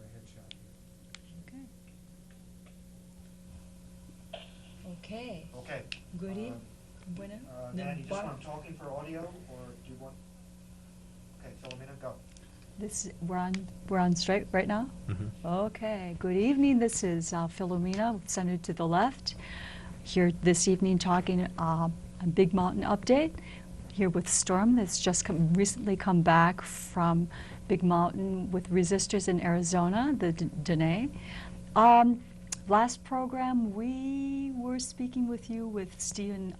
a headshot here. Okay. Okay. Good evening. Nan, you just want talking for audio, or do you want? Okay, Philomena, go. We're on straight right now? Mm-hmm. Okay. Good evening. This is Philomena, centered to the left. Here this evening talking a Big Mountain update. Here with Storm that's just recently come back from Big Mountain with resistors in Arizona, the Diné. Last program we were speaking with you with Stephen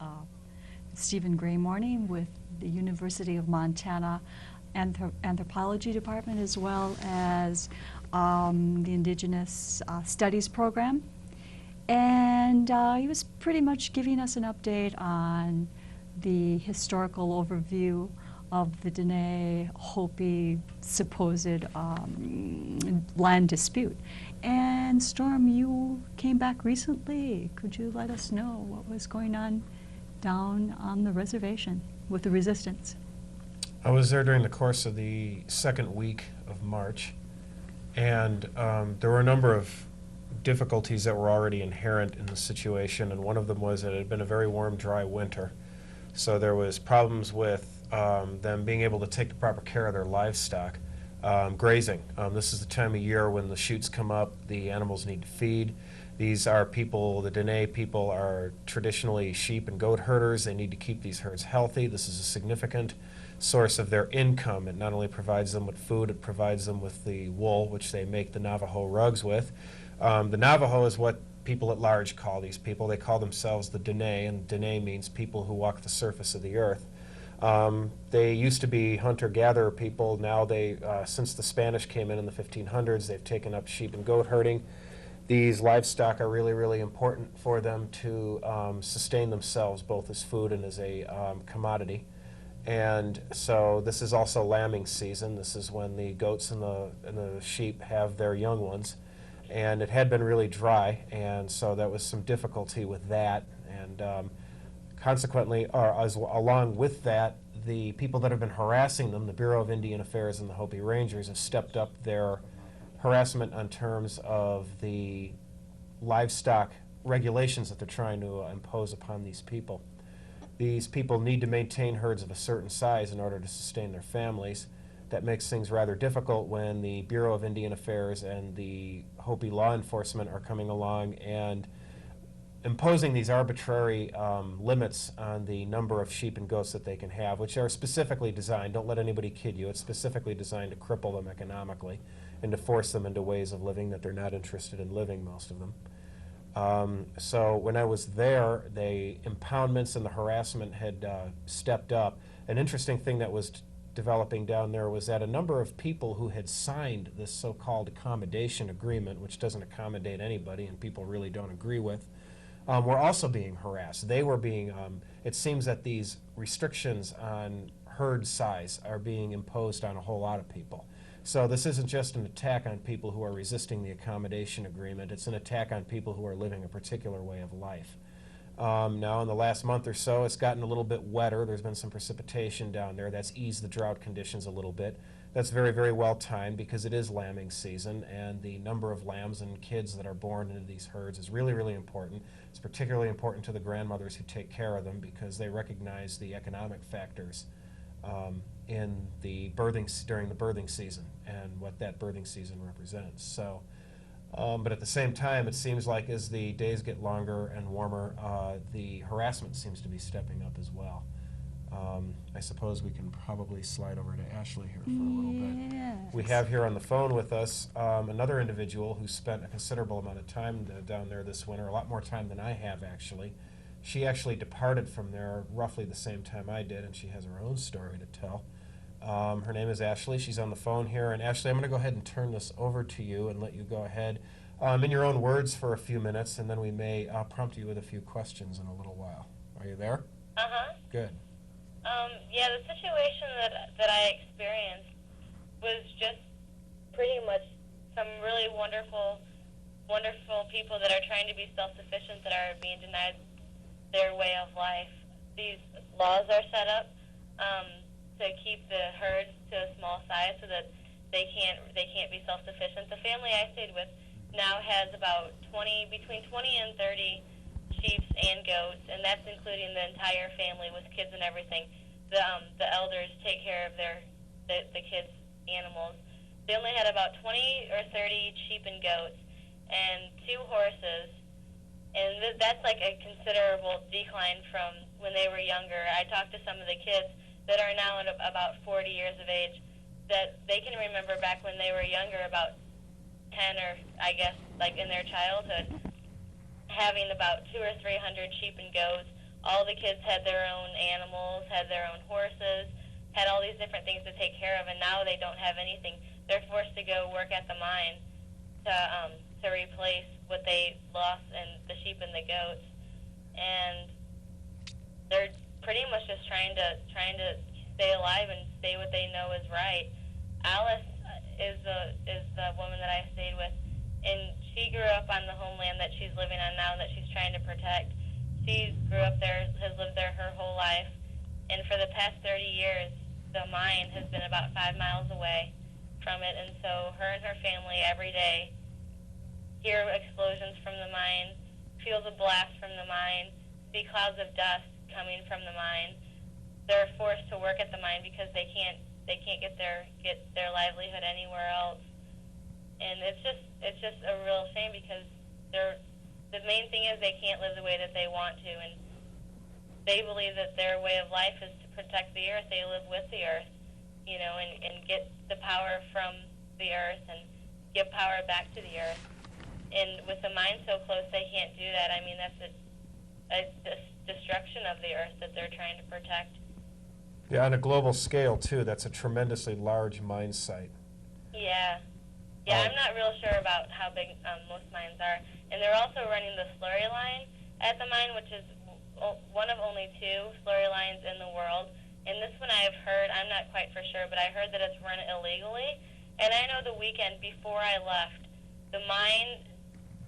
Gray Morning with the University of Montana Anthropology Department, as well as the Indigenous Studies program. And he was pretty much giving us an update on the historical overview of the Diné Hopi supposed land dispute. And Storm, you came back recently. Could you let us know what was going on down on the reservation with the resistance? I was there during the course of the second week of March, and there were a number of difficulties that were already inherent in the situation, and one of them was that it had been a very warm, dry winter. So there was problems with them being able to take the proper care of their livestock. Grazing. This is the time of year when the shoots come up, the animals need to feed. These are people, the Diné people are traditionally sheep and goat herders. They need to keep these herds healthy. This is a significant source of their income. It not only provides them with food, it provides them with the wool, which they make the Navajo rugs with. The Navajo is what people at large call these people. They call themselves the Diné, and Diné means people who walk the surface of the earth. They used to be hunter-gatherer people. Now they, since the Spanish came in the 1500s, they've taken up sheep and goat herding. These livestock are really, really important for them to sustain themselves, both as food and as a commodity. And so this is also lambing season. This is when the goats and the sheep have their young ones. And it had been really dry, and so there was some difficulty with that. And consequently, along with that, the people that have been harassing them, the Bureau of Indian Affairs and the Hopi Rangers, have stepped up their harassment on terms of the livestock regulations that they're trying to impose upon these people. These people need to maintain herds of a certain size in order to sustain their families. That makes things rather difficult when the Bureau of Indian Affairs and the Hopi law enforcement are coming along and imposing these arbitrary limits on the number of sheep and goats that they can have, which are specifically designed, don't let anybody kid you, it's specifically designed to cripple them economically and to force them into ways of living that they're not interested in living, most of them. So when I was there, the impoundments and the harassment had stepped up. An interesting thing that was developing down there was that a number of people who had signed this so-called accommodation agreement, which doesn't accommodate anybody and people really don't agree with, were also being harassed. They were being, it seems that these restrictions on herd size are being imposed on a whole lot of people. So this isn't just an attack on people who are resisting the accommodation agreement, it's an attack on people who are living a particular way of life. Now in the last month or so, it's gotten a little bit wetter. There's been some precipitation down there. That's eased the drought conditions a little bit. That's very, very well timed because it is lambing season, and the number of lambs and kids that are born into these herds is really, really important. It's particularly important to the grandmothers who take care of them because they recognize the economic factors in the during the birthing season and what that birthing season represents. So. But at the same time, it seems like as the days get longer and warmer, the harassment seems to be stepping up as well. I suppose we can probably slide over to Ashley here for a little bit. We have here on the phone with us another individual who spent a considerable amount of time down there this winter, a lot more time than I have actually. She actually departed from there roughly the same time I did, and she has her own story to tell. Her name is Ashley. She's on the phone here. And Ashley, I'm going to go ahead and turn this over to you and let you go ahead in your own words for a few minutes, and then we may prompt you with a few questions in a little while. Are you there? Uh-huh. Good. Yeah, the situation that I experienced was just pretty much some really wonderful people that are trying to be self-sufficient that are being denied their way of life. These laws are set up to keep the herds to a small size so that they can't be self-sufficient. The family I stayed with now has about between 20 and 30 sheep and goats, and that's including the entire family with kids and everything. The elders take care of the kids' animals. They only had about 20 or 30 sheep and goats and 2 horses, and that's like a considerable decline from when they were younger. I talked to some of the kids that are now at about 40 years of age that they can remember back when they were younger, about 10 or I guess like in their childhood, having about 200 or 300 sheep and goats. All the kids had their own animals, had their own horses, had all these different things to take care of, and now they don't have anything. They're forced to go work at the mine to replace what they lost in the sheep and the goats, and they're pretty much just trying to stay alive and stay what they know is right. Alice is the woman that I stayed with, and she grew up on the homeland that she's living on now that she's trying to protect. She grew up there, has lived there her whole life, and for the past 30 years, the mine has been about 5 miles away from it, and so her and her family every day hear explosions from the mine, feel the blast from the mine, see clouds of dust coming from the mine. They're forced to work at the mine because they can't get their livelihood anywhere else, and it's just a real shame because the main thing is they can't live the way that they want to, and they believe that their way of life is to protect the earth. They live with the earth, you know, and get the power from the earth and give power back to the earth. And with the mine so close, they can't do that. I mean, that's a destruction of the earth that they're trying to protect. Yeah, on a global scale, too, that's a tremendously large mine site. Yeah. Yeah, I'm not real sure about how big most mines are. And they're also running the slurry line at the mine, which is one of only 2 slurry lines in the world. And this one I have heard, I'm not quite for sure, but I heard that it's run illegally. And I know the weekend before I left, the mine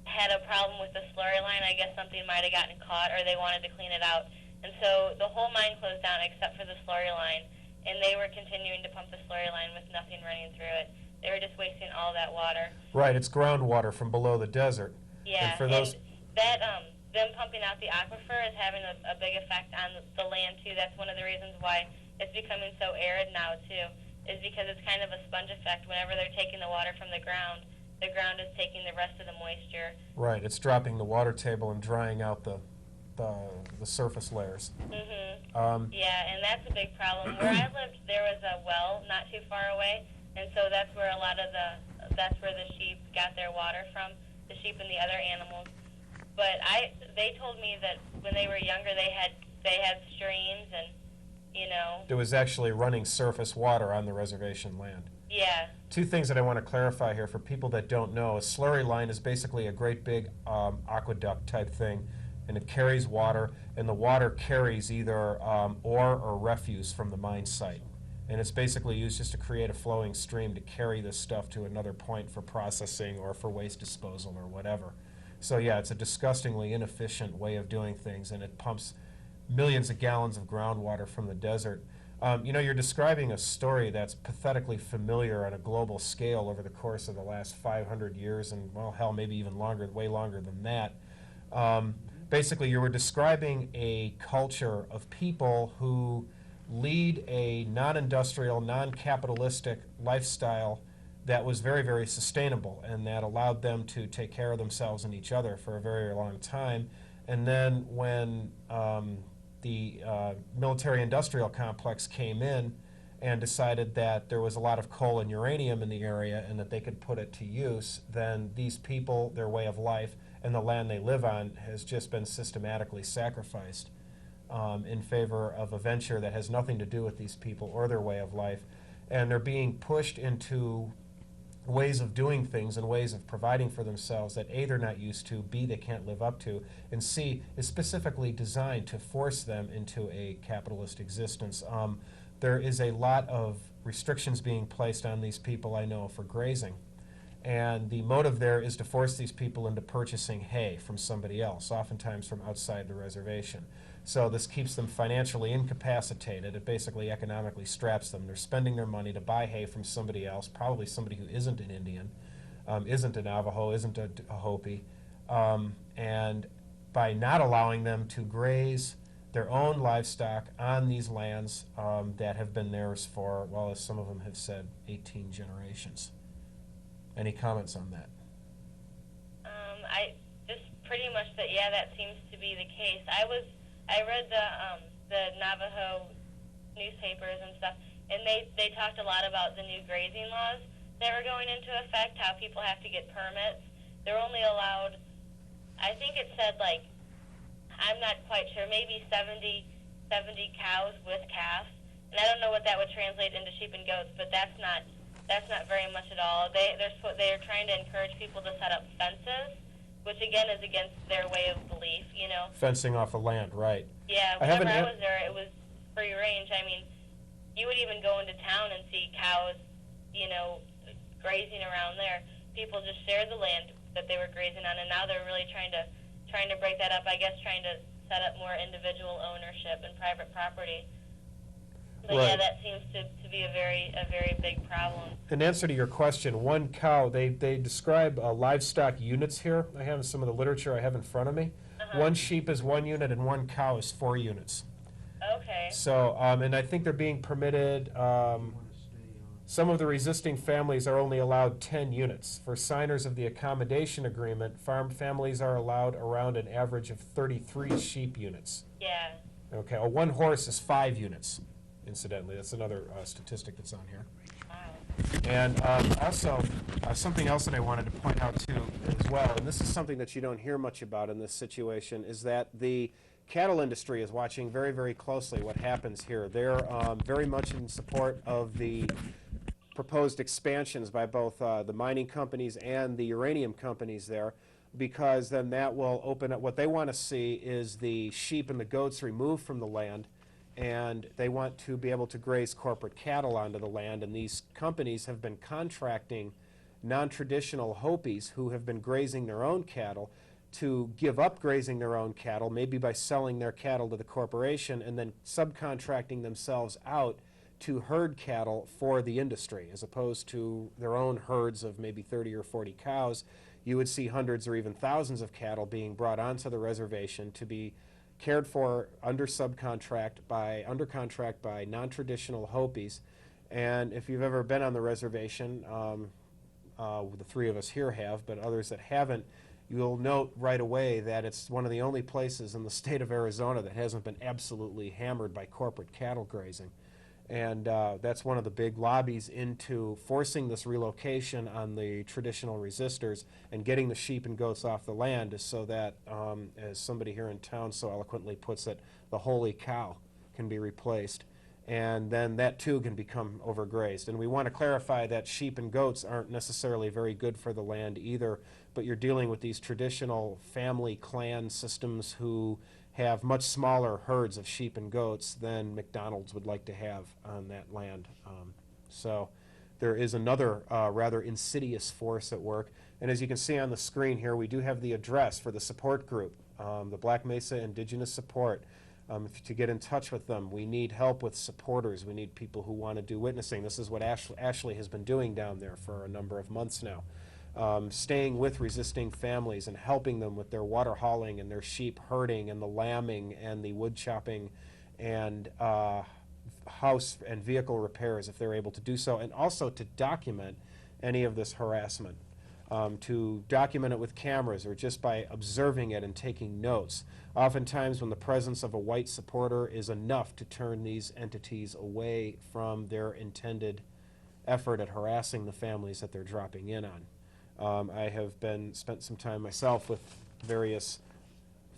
had a problem with the slurry line. I guess something might have gotten caught or they wanted to clean it out. And so the whole mine closed down except for the slurry line. And they were continuing to pump the slurry line with nothing running through it. They were just wasting all that water. Right, it's groundwater from below the desert. Yeah, and for those, that them pumping out the aquifer is having a big effect on the land too. That's one of the reasons why it's becoming so arid now too, is because it's kind of a sponge effect. Whenever they're taking the water from the ground is taking the rest of the moisture. right, it's dropping the water table and drying out the surface layers. Yeah, and that's a big problem. Where I lived, there was a well not too far away, and so that's where that's where the sheep got their water from, the sheep and the other animals. But they told me that when they were younger, they had streams, and you know. There was actually running surface water on the reservation land. Yeah. 2 things that I want to clarify here for people that don't know. A slurry line is basically a great big aqueduct type thing, and it carries water, and the water carries either ore or refuse from the mine site. And it's basically used just to create a flowing stream to carry this stuff to another point for processing or for waste disposal or whatever. So yeah, it's a disgustingly inefficient way of doing things, and it pumps millions of gallons of groundwater from the desert. You know, you're describing a story that's pathetically familiar on a global scale over the course of the last 500 years, and well, hell, maybe even longer, way longer than that. Basically, you were describing a culture of people who lead a non-industrial, non-capitalistic lifestyle that was very, very sustainable, and that allowed them to take care of themselves and each other for a very long time. And then when the military-industrial complex came in and decided that there was a lot of coal and uranium in the area and that they could put it to use, then these people, their way of life, and the land they live on has just been systematically sacrificed in favor of a venture that has nothing to do with these people or their way of life. And they're being pushed into ways of doing things and ways of providing for themselves that A, they're not used to, B, they can't live up to, and C, is specifically designed to force them into a capitalist existence. There is a lot of restrictions being placed on these people, I know, for grazing. And the motive there is to force these people into purchasing hay from somebody else, oftentimes from outside the reservation. So this keeps them financially incapacitated. It basically economically straps them. They're spending their money to buy hay from somebody else, probably somebody who isn't an Indian, isn't a Navajo, isn't a Hopi. And by not allowing them to graze their own livestock on these lands that have been theirs for, well, as some of them have said, 18 generations. Any comments on that? I just pretty much that, yeah, that seems to be the case. I read the Navajo newspapers and stuff, and they talked a lot about the new grazing laws that were going into effect, how people have to get permits. They're only allowed, I think it said, like, I'm not quite sure, maybe 70 cows with calves, and I don't know what that would translate into sheep and goats, but that's not very much at all. They're trying to encourage people to set up fences, which again is against their way of belief, you know. Fencing off the land, right. Yeah, whenever I was there, it was free range. I mean, you would even go into town and see cows, you know, grazing around there. People just shared the land that they were grazing on, and now they're really trying to break that up, I guess, trying to set up more individual ownership and private property. But right. yeah, that seems to be a very big problem. In answer to your question, one cow, they describe livestock units here. I have some of the literature I have in front of me. One sheep is 1 unit and one cow is 4 units. Okay. So, and I think they're being permitted, some of the resisting families are only allowed 10 units. For signers of the accommodation agreement, farm families are allowed around an average of 33 sheep units. Yeah. Okay, well, 1 horse is 5 units, incidentally. That's another statistic that's on here. Wow. And also, something else that I wanted to point out too as well, and this is something that you don't hear much about in this situation, is that the cattle industry is watching very, very closely what happens here. They're very much in support of the proposed expansions by both the mining companies and the uranium companies there, because then that will open up, what they want to see is the sheep and the goats removed from the land, and they want to be able to graze corporate cattle onto the land, and these companies have been contracting non-traditional Hopis who have been grazing their own cattle to give up grazing their own cattle, maybe by selling their cattle to the corporation and then subcontracting themselves out to herd cattle for the industry, as opposed to their own herds of maybe 30 or 40 cows. You would see hundreds or even thousands of cattle being brought onto the reservation to be cared for under contract by non-traditional Hopis. And if you've ever been on the reservation, the 3 of us here have, but others that haven't, you'll note right away that it's one of the only places in the state of Arizona that hasn't been absolutely hammered by corporate cattle grazing. And that's one of the big lobbies into forcing this relocation on the traditional resistors and getting the sheep and goats off the land, is so that, as somebody here in town so eloquently puts it, the holy cow can be replaced. And then that too can become overgrazed. And we want to clarify that sheep and goats aren't necessarily very good for the land either, but you're dealing with these traditional family clan systems who have much smaller herds of sheep and goats than McDonald's would like to have on that land. So there is another rather insidious force at work. And as you can see on the screen here, we do have the address for the support group, the Black Mesa Indigenous Support. To get in touch with them, we need help with supporters. We need people who want to do witnessing. This is what Ashley has been doing down there for a number of months now. Staying with resisting families and helping them with their water hauling and their sheep herding and the lambing and the wood chopping and house and vehicle repairs if they're able to do so, and also to document any of this harassment, to document it with cameras or just by observing it and taking notes. Oftentimes when the presence of a white supporter is enough to turn these entities away from their intended effort at harassing the families that they're dropping in on. I have spent some time myself with various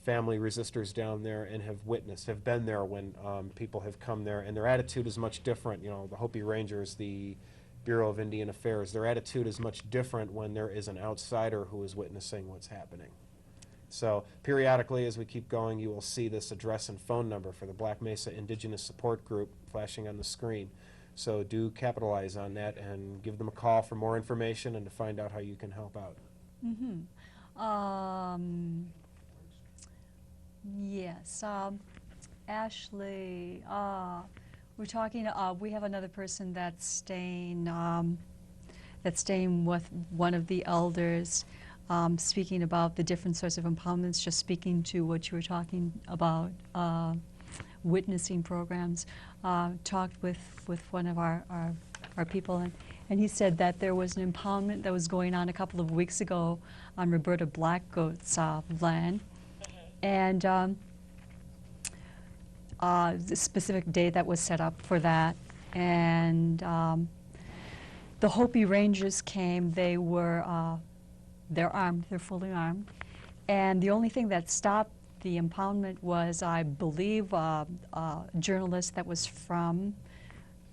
family resistors down there and have been there when people have come there, and their attitude is much different. You know, the Hopi Rangers, the Bureau of Indian Affairs, their attitude is much different when there is an outsider who is witnessing what's happening. So periodically, as we keep going, you will see this address and phone number for the Black Mesa Indigenous Support Group flashing on the screen. So do capitalize on that and give them a call for more information and to find out how you can help out. Yes, Ashley, we're talking, we have another person that's staying with one of the elders, speaking about the different sorts of empowerments, just speaking to what you were talking about, witnessing programs. Talked with one of our people, and he said that there was an empowerment that was going on a couple of weeks ago on Roberta Blackgoat's land, and the specific day that was set up for that, and the Hopi Rangers came. They were they're armed, they're fully armed, and the only thing that stopped the impoundment was, I believe, a journalist that was from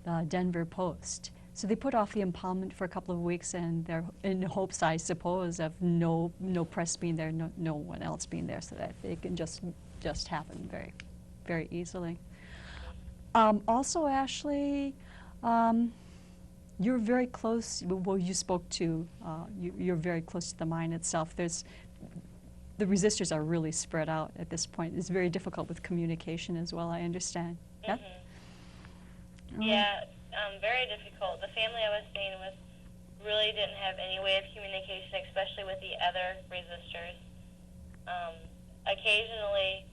the Denver Post. So they put off the impoundment for a couple of weeks, and they're in hopes, I suppose, of no press being there, no one else being there, so that it can just happen very, very easily. Also, Ashley, you're very close. Well, you spoke to. You're very close to the mine itself. The resistors are really spread out at this point. It's very difficult with communication as well, I understand. Yeah? Yeah, very difficult. The family I was staying with really didn't have any way of communication, especially with the other resistors. Occasionally,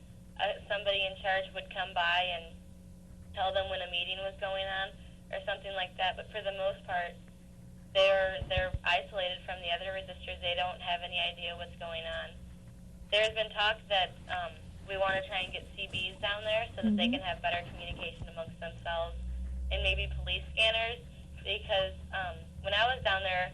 somebody in charge would come by and tell them when a meeting was going on or something like that, but for the most part, they're isolated from the other resistors. They don't have any idea what's going on. There's been talk that we want to try and get CBs down there so that they can have better communication amongst themselves, and maybe police scanners, because when I was down there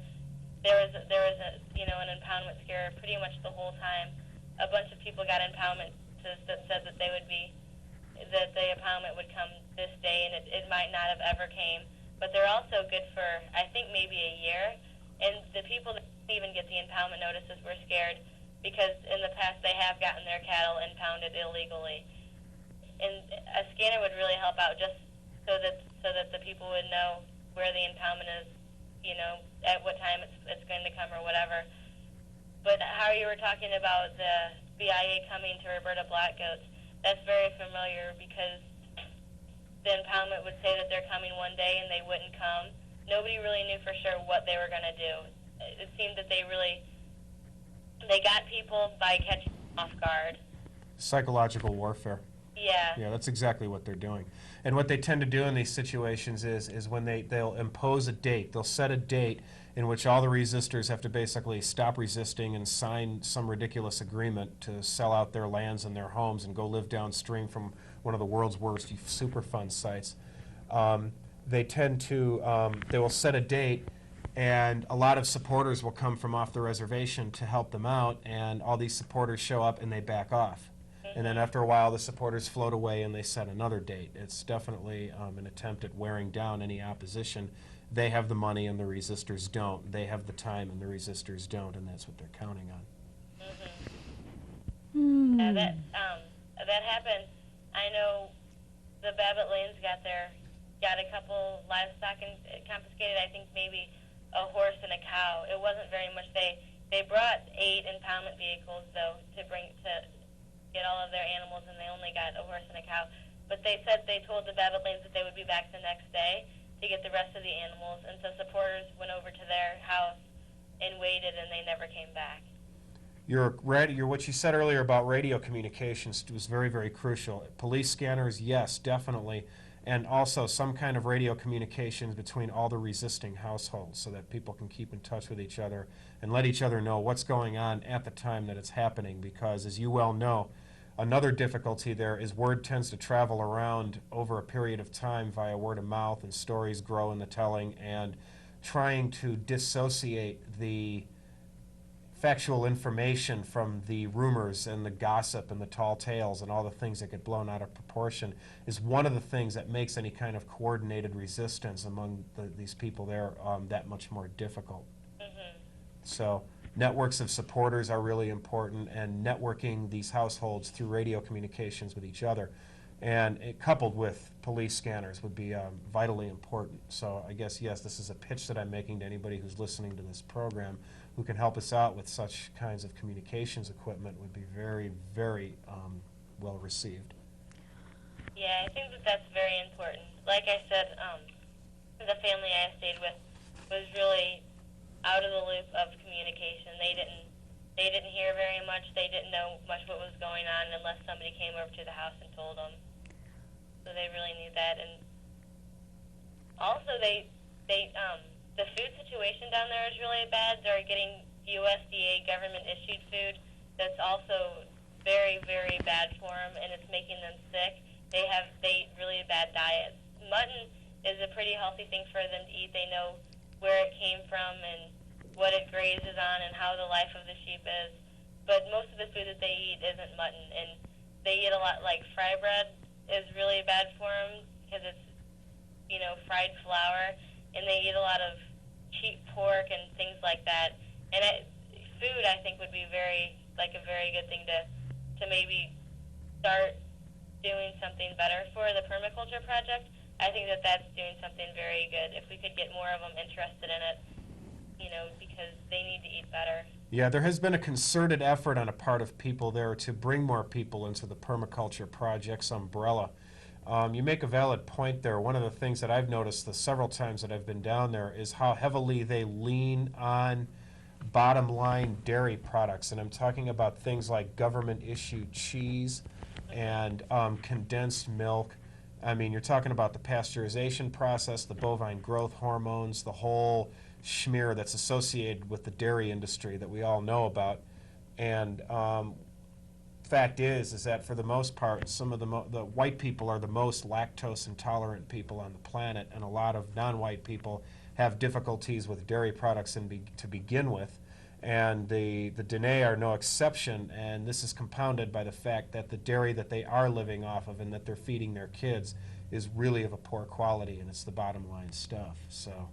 was a an impoundment scare pretty much the whole time. A bunch of people got impoundment that said that that the impoundment would come this day, and it might not have ever came. But they're also good for, I think, maybe a year. And the people that didn't even get the impoundment notices were scared because in the past they have gotten their cattle impounded illegally. And a scanner would really help out, just so that the people would know where the impoundment is, at what time it's going to come or whatever. But how you were talking about the BIA coming to Roberta Blackgoats, that's very familiar, because the impoundment would say that they're coming one day and they wouldn't come. Nobody really knew for sure what they were going to do. It seemed that they got people by catching them off guard. Psychological warfare. Yeah. Yeah, that's exactly what they're doing. And what they tend to do in these situations is when they'll impose a date, they'll set a date in which all the resistors have to basically stop resisting and sign some ridiculous agreement to sell out their lands and their homes and go live downstream from one of the world's worst Superfund sites. They tend to, they will set a date, and a lot of supporters will come from off the reservation to help them out, and all these supporters show up and they back off. And then after a while, the supporters float away and they set another date. It's definitely an attempt at wearing down any opposition. They have the money and the resistors don't. They have the time and the resistors don't, and that's what they're counting on. That happened. I know the Babbitt Lanes got a couple livestock and confiscated. I think maybe a horse and a cow. It wasn't very much. They brought 8 impoundment vehicles though to get all of their animals, and they only got a horse and a cow. But they told the Babbitt Lanes that they would be back the next day to get the rest of the animals, and so supporters went over to their house and waited, and they never came back. What you said earlier about radio communications was very, very crucial. Police scanners, yes, definitely, and also some kind of radio communications between all the resisting households so that people can keep in touch with each other and let each other know what's going on at the time that it's happening, because, as you well know, another difficulty there is word tends to travel around over a period of time via word of mouth, and stories grow in the telling, and trying to dissociate the factual information from the rumors and the gossip and the tall tales and all the things that get blown out of proportion is one of the things that makes any kind of coordinated resistance among these people there that much more difficult. So networks of supporters are really important, and networking these households through radio communications with each other. And it, coupled with police scanners, would be vitally important. So I guess, yes, this is a pitch that I'm making to anybody who's listening to this program who can help us out with such kinds of communications equipment would be very, very well received. Yeah, I think that that's very important. Like I said, the family I stayed with was really out of the loop of communication. They didn't hear very much. They didn't know much what was going on unless somebody came over to the house and told them. So they really need that. And also, the food situation down there is really bad. They're getting USDA government issued food that's also very, very bad for them, and it's making them sick. They eat really bad diets. Mutton is a pretty healthy thing for them to eat. They know where it came from and what it grazes on and how the life of the sheep is. But most of the food that they eat isn't mutton, and they eat a lot, like fry bread is really bad for them because it's, fried flour, and they eat a lot of cheap pork and things like that. And food, I think, would be a very good thing to maybe start doing something better for the permaculture project. I think that that's doing something very good if we could get more of them interested in it, because they need to eat better. Yeah, there has been a concerted effort on a part of people there to bring more people into the permaculture project's umbrella. You make a valid point there. One of the things that I've noticed the several times that I've been down there is how heavily they lean on bottom line dairy products. And I'm talking about things like government issued cheese and condensed milk. I mean, you're talking about the pasteurization process, the bovine growth hormones, the whole schmear that's associated with the dairy industry that we all know about. And fact is that for the most part, some of the white people are the most lactose intolerant people on the planet, and a lot of non-white people have difficulties with dairy products to begin with. And the Diné are no exception, and this is compounded by the fact that the dairy that they are living off of and that they're feeding their kids is really of a poor quality, and it's the bottom line stuff. So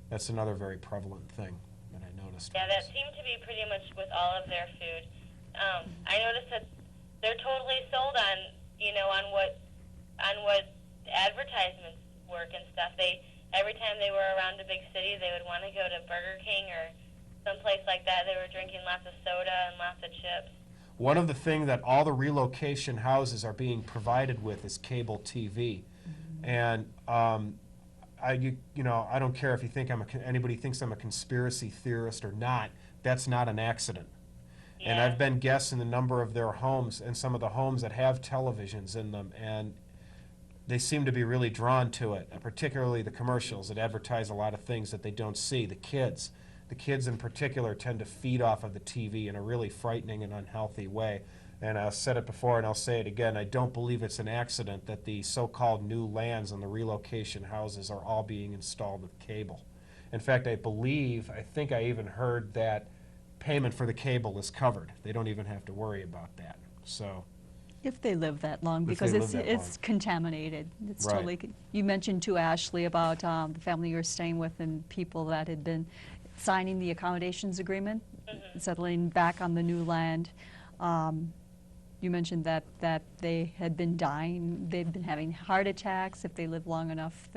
that's another very prevalent thing that I noticed. Yeah, that seemed to be pretty much with all of their food. I noticed that they're totally sold on what advertisements work and stuff. Every time they were around a big city, they would want to go to Burger King or someplace like that. They were drinking lots of soda and lots of chips. One of the things that all the relocation houses are being provided with is cable TV. Mm-hmm. And I don't care if you think anybody thinks I'm a conspiracy theorist or not. That's not an accident. Yeah. And I've been guessing the number of their homes and some of the homes that have televisions in them, and they seem to be really drawn to it, and particularly the commercials that advertise a lot of things that they don't see. The kids in particular tend to feed off of the TV in a really frightening and unhealthy way. And I've said it before and I'll say it again, I don't believe it's an accident that the so-called new lands and the relocation houses are all being installed with cable. In fact, I think I even heard that payment for the cable is covered. They don't even have to worry about that. So, if they live that long, because it's contaminated. It's right. Totally. You mentioned to Ashley about the family you were staying with and people that had been signing the accommodations agreement, mm-hmm. settling back on the new land. You mentioned that they had been dying. They've been having heart attacks. If they live long enough,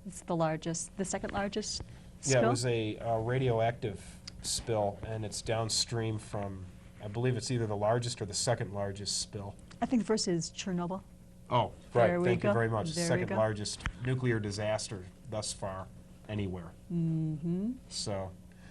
it's the second largest spill? Yeah, it was a radioactive spill, and it's downstream from, I believe it's either the largest or the second largest spill. I think the first is Chernobyl. Oh, right. Thank you very much. There second largest nuclear disaster thus far anywhere. Mm-hmm. So,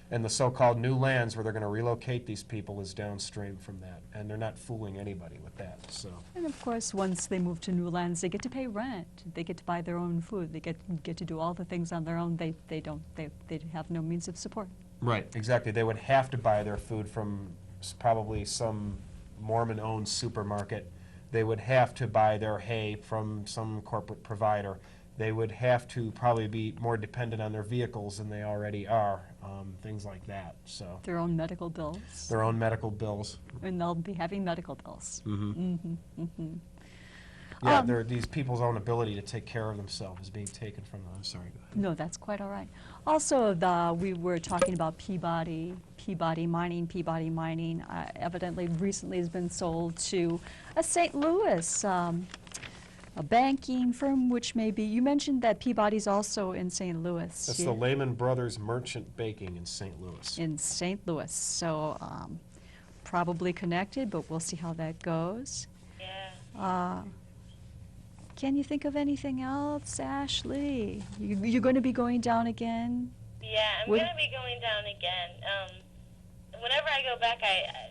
and the so-called new lands where they're going to relocate these people is downstream from that, and they're not fooling anybody with that. So. And of course, once they move to new lands, they get to pay rent. They get to buy their own food. They get to do all the things on their own. They have no means of support. Right, exactly. They would have to buy their food from probably some Mormon-owned supermarket. They would have to buy their hay from some corporate provider. They would have to probably be more dependent on their vehicles than they already are, things like that. So their own medical bills. Their own medical bills. And they'll be having medical bills. Mm-hmm. Mm-hmm. Mm-hmm. Yeah, these people's own ability to take care of themselves is being taken from them. I'm sorry. Go ahead. No, that's quite all right. Also, we were talking about Peabody Mining evidently recently has been sold to a St. Louis a banking firm, which may be, you mentioned that Peabody's also in St. Louis. That's the Lehman Brothers Merchant Baking in St. Louis. In St. Louis, so probably connected, but we'll see how that goes. Yeah. Can you think of anything else, Ashley? You're going to be going down again? Yeah, I'm With- going to be going down again. Whenever I go back, I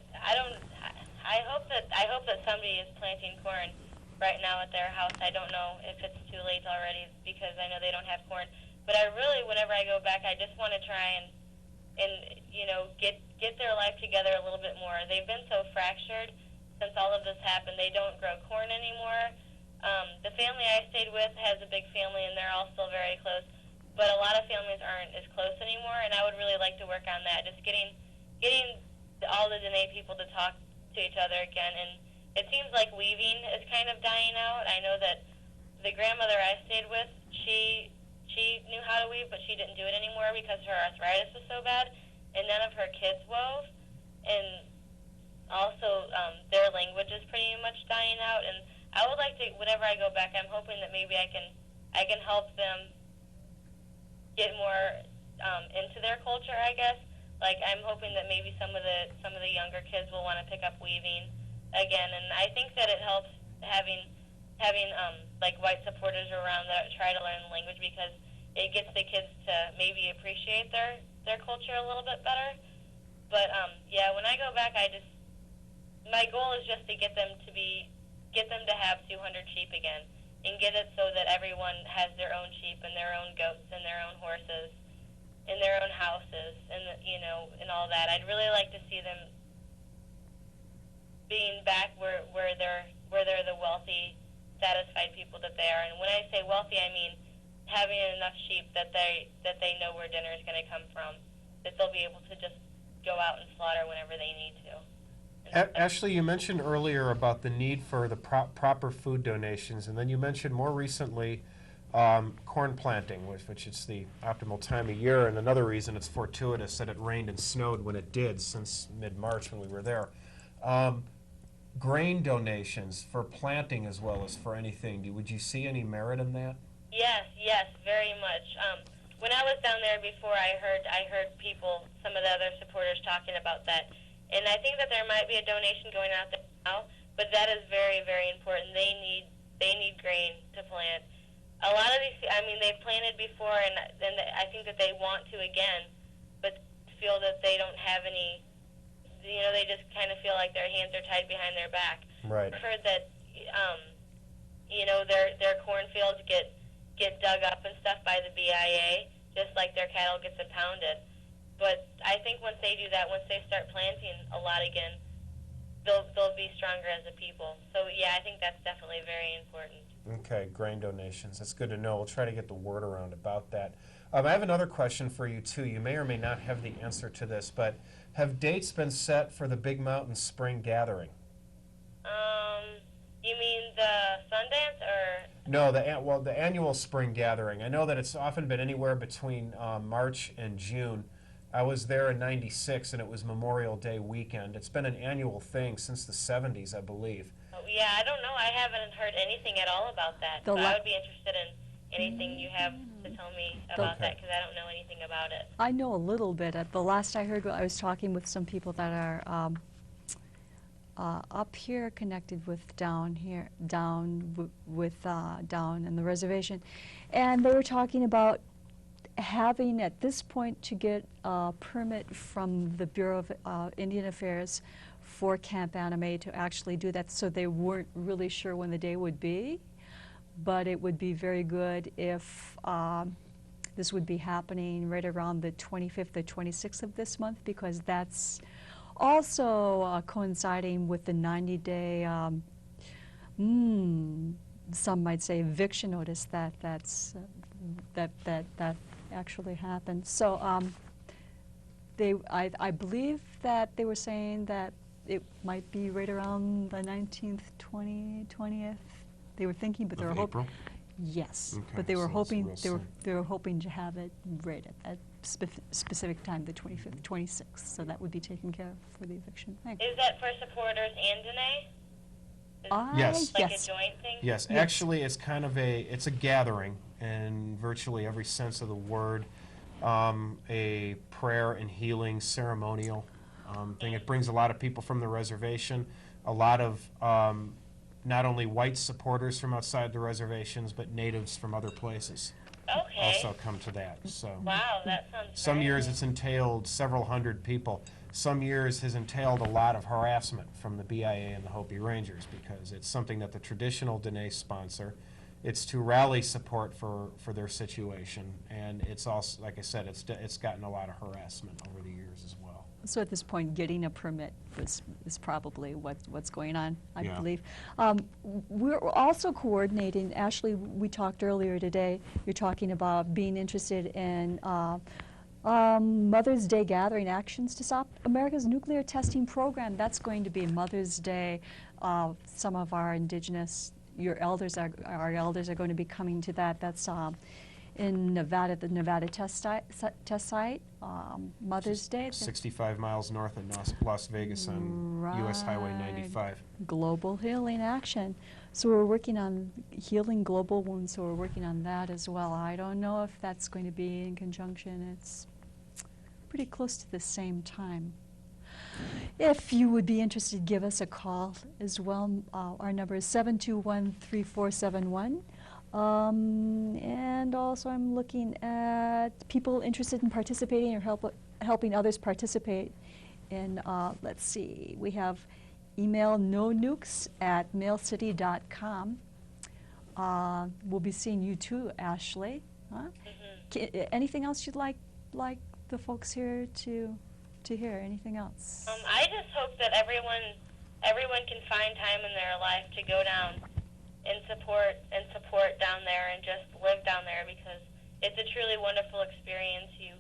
hope that somebody is planting corn right now at their house. I don't know if it's too late already because I know they don't have corn. But I really, whenever I go back, I just want to try and get their life together a little bit more. They've been so fractured since all of this happened. They don't grow corn anymore. The family I stayed with has a big family, and they're all still very close. But a lot of families aren't as close anymore, and I would really like to work on that, just getting all the Diné people to talk to each other again. And it seems like weaving is kind of dying out. I know that the grandmother I stayed with, she knew how to weave, but she didn't do it anymore because her arthritis was so bad, and none of her kids wove. And also, their language is pretty much dying out. And I would like to, whenever I go back, I'm hoping that maybe I can help them get more into their culture, I guess. Like, I'm hoping that maybe some of the younger kids will want to pick up weaving again. And I think that it helps having like white supporters around that try to learn the language, because it gets the kids to maybe appreciate their culture a little bit better. But yeah, when I go back, my goal is just to get them to have 200 sheep again, and get it so that everyone has their own sheep and their own goats and their own horses and their own houses, and and all that. I'd really like to see them being back where they're the wealthy, satisfied people that they are. And when I say wealthy, I mean having enough sheep that they know where dinner is going to come from, that they'll be able to just go out and slaughter whenever they need to. Ashley, you mentioned earlier about the need for the proper food donations, and then you mentioned more recently corn planting, which is the optimal time of year, and another reason it's fortuitous that it rained and snowed when it did since mid-March when we were there. Grain donations for planting as well as for anything. Would you see any merit in that? Yes, very much. When I was down there before, I heard people, some of the other supporters talking about that. And I think that there might be a donation going out there now, but that is very, very important. They need grain to plant. A lot of these, I mean, they've planted before, and I think that they want to again, but feel that they don't have any, they just kind of feel like their hands are tied behind their back. Right. I've heard that, their cornfields get dug up and stuff by the BIA, just like their cattle gets impounded. But I think once they do that, once they start planting a lot again, they'll be stronger as a people. So yeah, I think that's definitely very important. Okay, grain donations. That's good to know. We'll try to get the word around about that. I have another question for you, too. You may or may not have the answer to this, but have dates been set for the Big Mountain Spring Gathering? You mean the Sundance or? No, the annual Spring Gathering. I know that it's often been anywhere between March and June. I was there in '96, and it was Memorial Day weekend. It's been an annual thing since the '70s, I believe. Oh, yeah, I don't know. I haven't heard anything at all about that. So I would be interested in anything you have to tell me about that, because I don't know anything about it. I know a little bit. The last I heard, I was talking with some people that are up here connected with down in the reservation, and they were talking about having at this point to get a permit from the Bureau of Indian Affairs for Camp Anime to actually do that, so they weren't really sure when the day would be, but it would be very good if this would be happening right around the 25th or 26th of this month, because that's also coinciding with the 90-day, some might say eviction notice that actually happened. So I believe that they were saying that it might be right around the 19th, 20th. They were thinking, but they were hoping. Yes, Okay, but they were so hoping it's real they were hoping to have it right at specific time, the 25th, 26th. So that would be taken care of for the eviction thing. Is that for supporters and Diné? Yes. Like Yes. a joint thing? Yes, Yes. actually, it's kind of it's a gathering in virtually every sense of the word. A prayer and healing ceremonial thing. It brings a lot of people from the reservation, a lot of not only white supporters from outside the reservations, but natives from other places Okay. also come to that. So Wow, that sounds some very years nice. it's entailed several hundred people. Some years has entailed a lot of harassment from the BIA and the Hopi Rangers because it's something that the traditional Diné sponsor. It's to rally support for their situation, and it's also, like I said, it's gotten a lot of harassment over the years as well. So at this point, getting a permit is probably what's going on, I Yeah. believe. We're also coordinating, Ashley, we talked earlier today, you're talking about being interested in Mother's Day gathering actions to stop America's nuclear testing program. That's going to be Mother's Day. Some of our indigenous, our elders are going to be coming to that. That's in Nevada, the Nevada test site, Mother's Day. 65 miles north of Las Vegas on US Highway 95. Global Healing Action. So we're working on healing global wounds, so we're working on that as well. I don't know if that's going to be in conjunction. It's pretty close to the same time. If you would be interested, give us a call as well. Our number is 721-3471. And also I'm looking at people interested in participating or helping others participate in, let's see, we have email nonukes@mailcity.com. We'll be seeing you too, Ashley. Huh? Anything else you'd like the folks here to hear? Anything else? I just hope that everyone can find time in their life to go down and support down there and just live down there, because it's a truly wonderful experience. You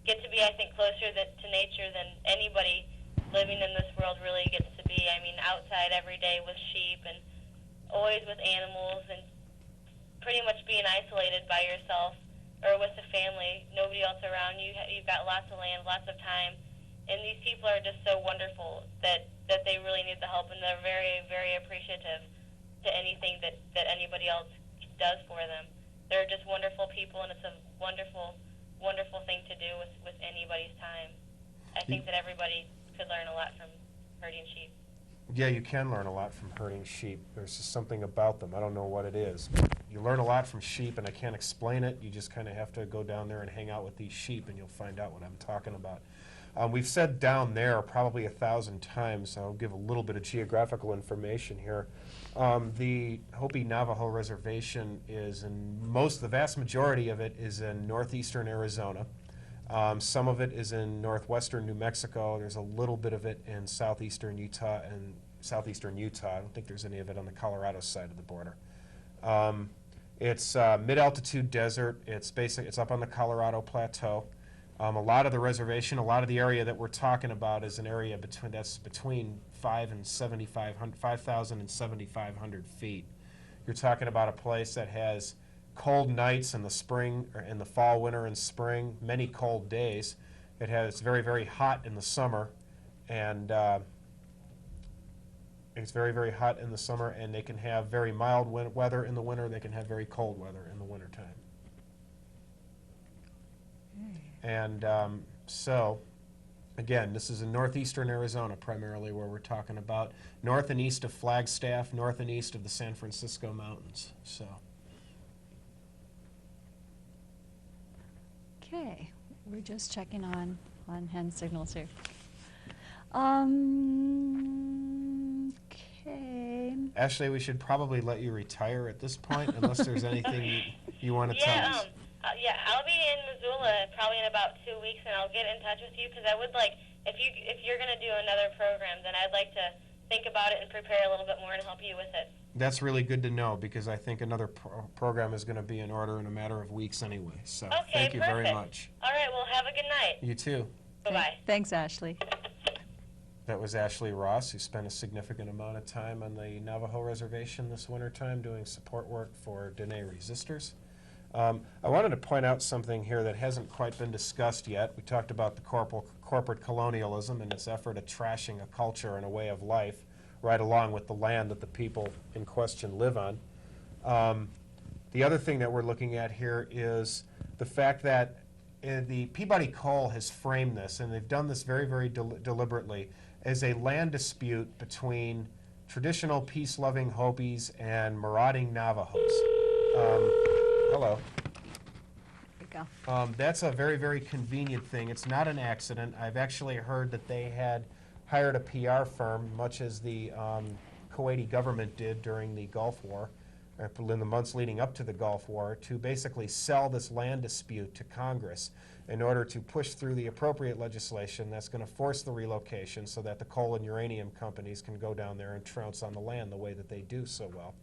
get to be, I think, closer to nature than anybody living in this world really gets to be. I mean, outside every day with sheep and always with animals and pretty much being isolated by yourself or with the family, nobody else around you. You've got lots of land, lots of time, and these people are just so wonderful that they really need the help, and they're very, very appreciative to anything that anybody else does for them. They're just wonderful people, and it's a wonderful, wonderful thing to do with anybody's time. I think that everybody could learn a lot from herding sheep. Yeah, you can learn a lot from herding sheep. There's just something about them. I don't know what it is. You learn a lot from sheep, and I can't explain it. You just kind of have to go down there and hang out with these sheep, and you'll find out what I'm talking about. We've said down there probably 1,000 times. I'll give a little bit of geographical information here. The Hopi Navajo Reservation is the vast majority of it is in northeastern Arizona. Some of it is in northwestern New Mexico. There's a little bit of it in southeastern Utah and southeastern Utah. I don't think there's any of it on the Colorado side of the border. It's mid-altitude desert. It's up on the Colorado Plateau. A lot of the reservation, a lot of the area that we're talking about is an area between 5,000 and 7,500 feet. You're talking about a place that has cold nights in the spring, or in the fall, winter, and spring, many cold days. It's very, very hot in the summer, and it's very, very hot in the summer, and they can have very mild weather in the winter. They can have very cold weather in the wintertime. And so, again, this is in northeastern Arizona primarily where we're talking about, north and east of Flagstaff, north and east of the San Francisco Mountains. So. Okay, we're just checking on hand signals here. Okay. Ashley, we should probably let you retire at this point, unless there's anything you want to tell us. Yeah, I'll be in Missoula probably in about 2 weeks, and I'll get in touch with you, because I would like, if you're going to do another program, then I'd like to think about it and prepare a little bit more and help you with it. That's really good to know, because I think another program is going to be in order in a matter of weeks anyway. So Okay, thank you very perfect. much. All right, well, have a good night. You too. Bye-bye. Thanks, Ashley. That was Ashley Ross, who spent a significant amount of time on the Navajo Reservation this wintertime doing support work for Diné resistors. I wanted to point out something here that hasn't quite been discussed yet. We talked about the corporate colonialism and its effort at trashing a culture and a way of life, right along with the land that the people in question live on. The other thing that we're looking at here is the fact that the Peabody Coal has framed this, and they've done this very, very deliberately, as a land dispute between traditional peace-loving Hopis and marauding Navajos. Hello. There we go. That's a very, very convenient thing. It's not an accident. I've actually heard that they had hired a PR firm, much as the Kuwaiti government did during the Gulf War, in the months leading up to the Gulf War, to basically sell this land dispute to Congress in order to push through the appropriate legislation that's going to force the relocation so that the coal and uranium companies can go down there and trounce on the land the way that they do so well.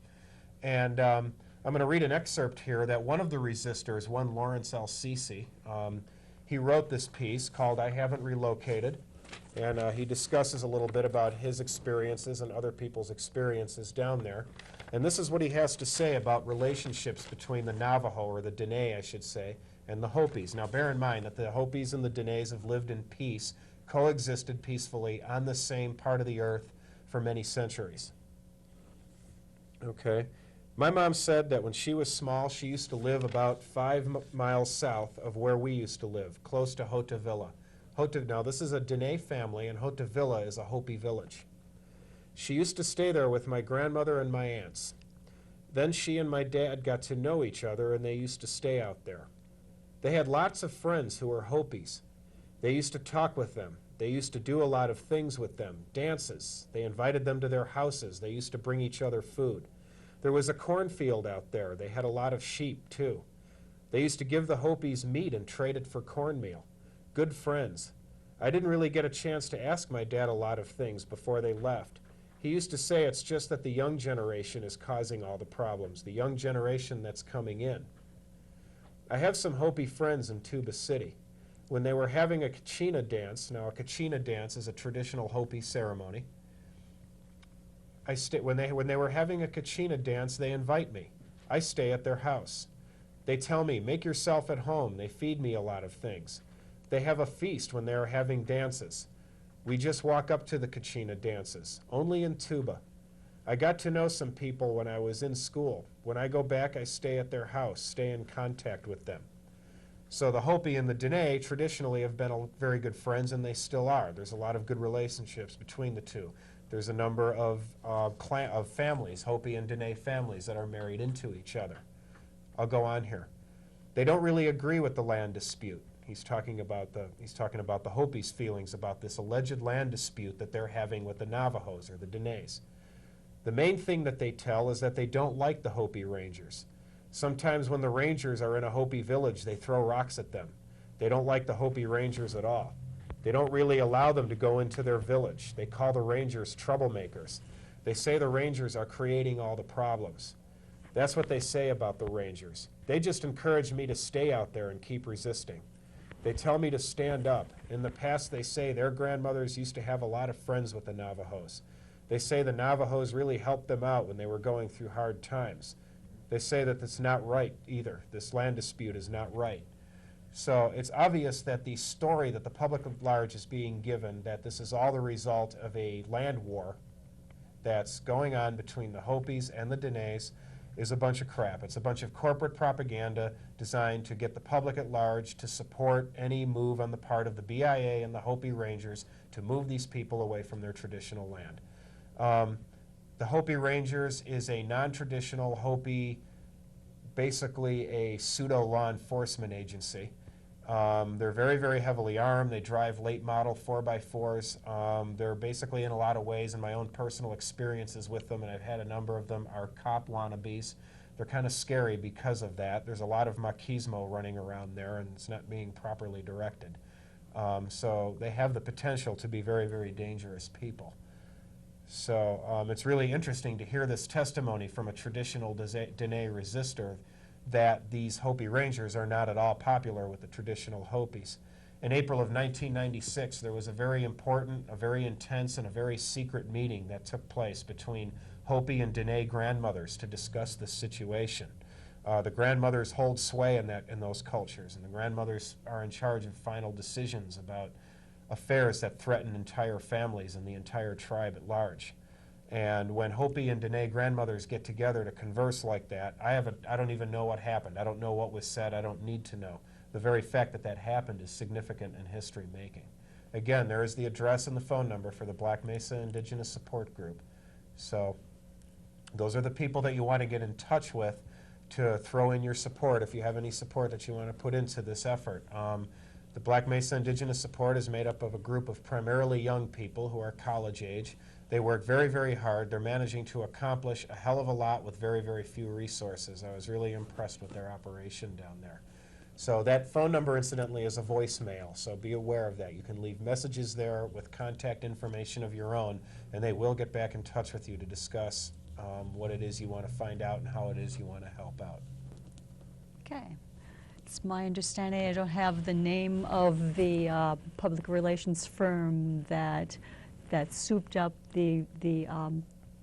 And I'm going to read an excerpt here that one of the resistors, one Lawrence L. Cece, he wrote this piece called "I Haven't Relocated," and he discusses a little bit about his experiences and other people's experiences down there. And this is what he has to say about relationships between the Navajo, or the Diné, I should say, and the Hopis. Now, bear in mind that the Hopis and the Dinés have lived in peace, coexisted peacefully on the same part of the earth for many centuries. Okay. My mom said that when she was small, she used to live about 5 miles south of where we used to live, close to Hotavilla. Now, this is a Diné family, and Hotavilla is a Hopi village. She used to stay there with my grandmother and my aunts. Then she and my dad got to know each other, and they used to stay out there. They had lots of friends who were Hopis. They used to talk with them. They used to do a lot of things with them, dances. They invited them to their houses. They used to bring each other food. There was a cornfield out there. They had a lot of sheep, too. They used to give the Hopis meat and trade it for cornmeal. Good friends. I didn't really get a chance to ask my dad a lot of things before they left. He used to say it's just that the young generation is causing all the problems, the young generation that's coming in. I have some Hopi friends in Tuba City. When they were having a Kachina dance, now a Kachina dance is a traditional Hopi ceremony, when they were having a Kachina dance, they invite me. I stay at their house. They tell me, make yourself at home. They feed me a lot of things. They have a feast when they are having dances. We just walk up to the Kachina dances, only in Tuba. I got to know some people when I was in school. When I go back, I stay at their house, stay in contact with them. So the Hopi and the Diné traditionally have been very good friends, and they still are. There's a lot of good relationships between the two. There's a number of families, Hopi and Diné families, that are married into each other. I'll go on here. They don't really agree with the land dispute. He's talking about the Hopis' feelings about this alleged land dispute that they're having with the Navajos, or the Dinés. The main thing that they tell is that they don't like the Hopi Rangers. Sometimes when the Rangers are in a Hopi village, they throw rocks at them. They don't like the Hopi Rangers at all. They don't really allow them to go into their village. They call the Rangers troublemakers. They say the Rangers are creating all the problems. That's what they say about the Rangers. They just encourage me to stay out there and keep resisting. They tell me to stand up. In the past, they say their grandmothers used to have a lot of friends with the Navajos. They say the Navajos really helped them out when they were going through hard times. They say that it's not right either. This land dispute is not right. So it's obvious that the story that the public at large is being given, that this is all the result of a land war that's going on between the Hopis and the Dinés, is a bunch of crap. It's a bunch of corporate propaganda designed to get the public at large to support any move on the part of the BIA and the Hopi Rangers to move these people away from their traditional land. The Hopi Rangers is a non-traditional Hopi, basically a pseudo-law enforcement agency. They're very, very heavily armed. They drive late model 4x4s. They're basically, in a lot of ways, in my own personal experiences with them, and I've had a number of them, are cop wannabes. They're kind of scary because of that. There's a lot of machismo running around there, and it's not being properly directed. So they have the potential to be very, very dangerous people. So it's really interesting to hear this testimony from a traditional Diné resistor that these Hopi Rangers are not at all popular with the traditional Hopis. In April of 1996, there was a very important, a very intense, and a very secret meeting that took place between Hopi and Diné grandmothers to discuss this situation. The grandmothers hold sway in those cultures, and the grandmothers are in charge of final decisions about affairs that threaten entire families and the entire tribe at large. And when Hopi and Diné grandmothers get together to converse like that, I don't even know what happened. I don't know what was said. I don't need to know. The very fact that that happened is significant and history-making. Again, there is the address and the phone number for the Black Mesa Indigenous Support Group. So those are the people that you want to get in touch with to throw in your support if you have any support that you want to put into this effort. The Black Mesa Indigenous Support is made up of a group of primarily young people who are college age. They work very, very hard. They're managing to accomplish a hell of a lot with very, very few resources. I was really impressed with their operation down there. So that phone number, incidentally, is a voicemail, so be aware of that. You can leave messages there with contact information of your own, and they will get back in touch with you to discuss what it is you want to find out and how it is you want to help out. Okay. It's my understanding, I don't have the name of the public relations firm that souped up the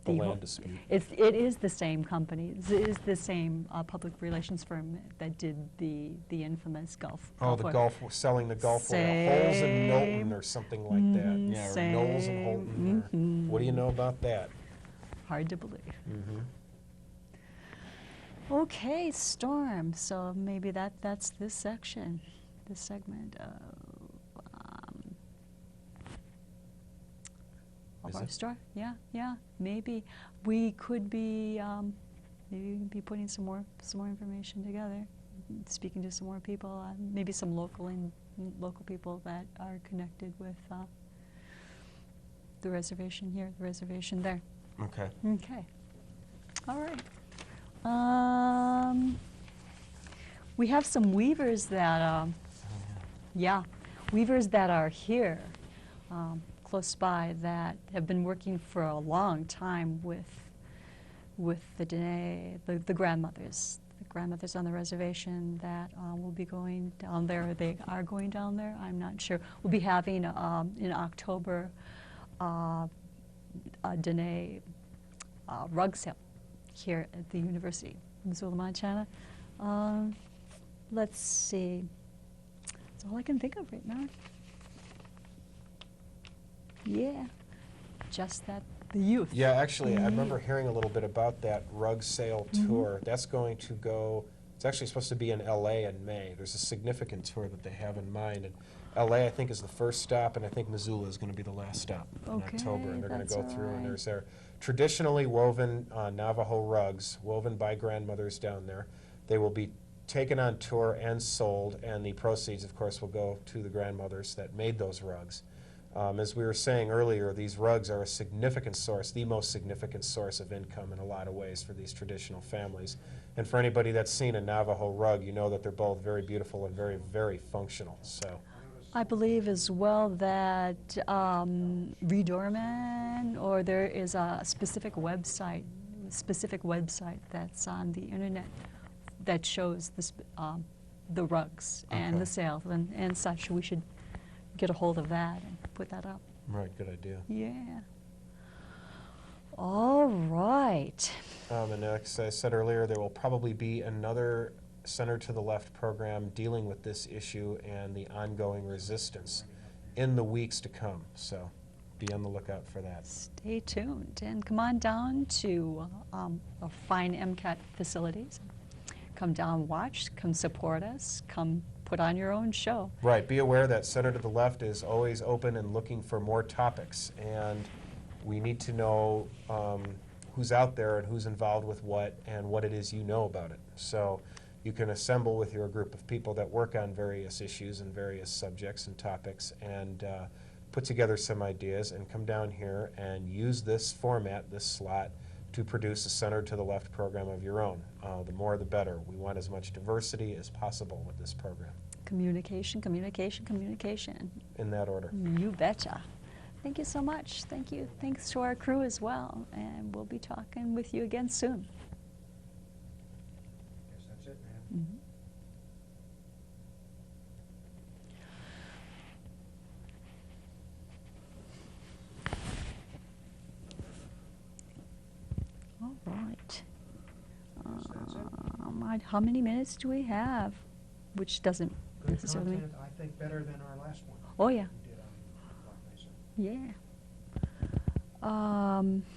land dispute. It is the same company. It is the same public relations firm that did the infamous Gulf. Oh, the Gulf, selling the Gulf oil. Holes in Knowlton or something like that. Yeah, or same. Knowles and Holton. What do you know about that? Hard to believe. Okay, Storm. So maybe that's this section, this segment of our story. Yeah. Maybe we could be putting some more information together, speaking to some more people, maybe some local people that are connected with the reservation here, the reservation there. Okay. Okay. All right. We have some weavers that, weavers that are here, close by, that have been working for a long time with the Diné, the grandmothers on the reservation that will be going down there. They are going down there. I'm not sure. We'll be having in October a Diné rug sale here at the University of Missoula, Montana. Let's see. That's all I can think of right now. Yeah, just that, the youth. Yeah, actually, I remember hearing a little bit about that rug sale tour. That's going to go, it's actually supposed to be in LA in May. There's a significant tour that they have in mind. And LA, I think, is the first stop, and I think Missoula is going to be the last stop in October. And they're going to go through, and there's their traditionally woven Navajo rugs, woven by grandmothers down there. They will be taken on tour and sold, and the proceeds, of course, will go to the grandmothers that made those rugs. As we were saying earlier, these rugs are a significant source, the most significant source of income in a lot of ways for these traditional families. And for anybody that's seen a Navajo rug, you know that they're both very beautiful and very, very functional. So, I believe as well that Redorman, or there is a specific website that's on the internet that shows the rugs and the sales and such. We should get a hold of that and put that up. right, good idea. Yeah. All right. And as I said earlier, there will probably be another Center to the Left program dealing with this issue and the ongoing resistance in the weeks to come. So be on the lookout for that. Stay tuned and come on down to our fine MCAT facilities. Come down, watch, come support us, come put on your own show. Right, be aware that Center to the Left is always open and looking for more topics, and we need to know who's out there and who's involved with what and what it is you know about it. So you can assemble with your group of people that work on various issues and various subjects and topics and put together some ideas and come down here and use this format, this slot, to produce a Center to the Left program of your own. The more the better. We want as much diversity as possible with this program. Communication, communication, communication. In that order. You betcha. Thank you so much. Thank you. Thanks to our crew as well. And we'll be talking with you again soon. Guess that's it, man. All right. Guess that's it. How many minutes do we have? Which doesn't Good necessarily content, I think better than our last one. Oh, yeah. We did on Black Mesa. Yeah.